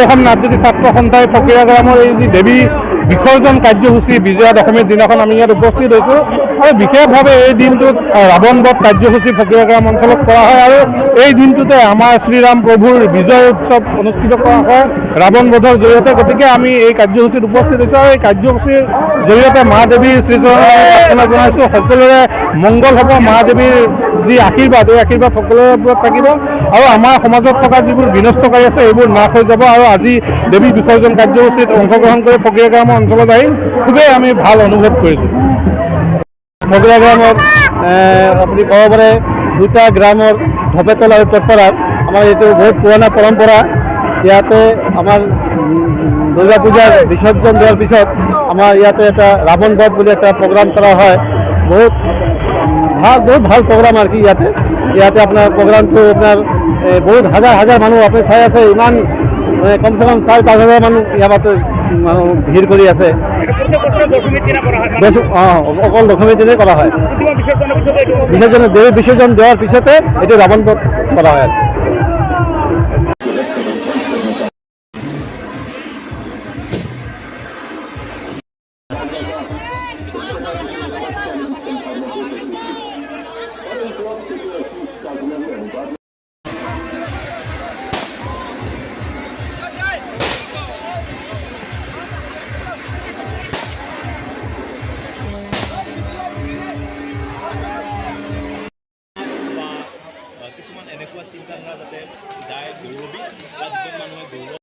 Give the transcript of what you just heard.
অসম নাট্যজ্যোতি ছাত্ৰ সন্থাই ফকীৰা গ্ৰামৰ এই যি দেৱী বিসৰ্জন কাৰ্যসূচী বিজয়া দশমীৰ দিনাখন আমি ইয়াত উপস্থিত হৈছোঁ আৰু বিশেষভাৱে এই দিনটোত ৰাৱণ বধ কাৰ্যসূচী ফকীৰা গ্ৰাম অঞ্চলত কৰা হয় আৰু এই দিনটোতে আমাৰ শ্ৰীৰাম প্ৰভুৰ বিজয় উৎসৱ অনুষ্ঠিত কৰা হয় ৰাৱণ বধৰ জৰিয়তে। গতিকে আমি এই কাৰ্যসূচীত উপস্থিত হৈছোঁ আৰু এই কাৰ্যসূচীৰ জৰিয়তে মা দেৱীৰ শ্ৰীচৰণত প্ৰাৰ্থনা জনাইছোঁ সকলোৰে মংগল হ'ব, মা দেৱীৰ যি আশীৰ্বাদ এই আশীৰ্বাদ সকলোৰে ওপৰত থাকিব আৰু আমাৰ সমাজত থকা যিবোৰ বিনষ্টকাৰী আছে এইবোৰ নাশ হৈ যাব। আৰু আজি দেৱী বিসৰ্জন কাৰ্যসূচীত অংশগ্ৰহণ কৰি ফকীৰা গ্ৰামৰ অঞ্চলত আহি খুবেই আমি ভাল অনুভৱ কৰিছোঁ। ফকীৰা গ্ৰামত আপুনি ক'ব পাৰে দুটা গ্ৰামৰ ধপেতল আৰু পেটপাৰাত আমাৰ এইটো বহুত পুৰণা পৰম্পৰা। ইয়াতে আমাৰ দুৰ্গা পূজাৰ বিসৰ্জন দিয়াৰ পিছত আমাৰ ইয়াতে এটা ৰাৱণ বধ বুলি এটা প্ৰগ্ৰাম কৰা হয়। বহুত ভাল প্ৰগ্ৰাম আৰু কি ইয়াতে আপোনাৰ প্ৰগ্ৰামটো আপোনাৰ বহুত হাজাৰ মানুহ আপুনি চাই আছে, ইমান কমচে কম 4-5 হাজাৰ মানুহ ইয়াতে মানুহ ভিৰ কৰি আছে। অকল দশমীৰ দিনেই কৰা হয়। দেৱী বিসৰ্জন দেওয়াৰ পিছতে এটি ৰাবণ বধ কৰা হয়। কিছুমান এনেকুৱা চিন্তাধাৰা যাতে যায় গৌৰৱী বা যিজন মানুহে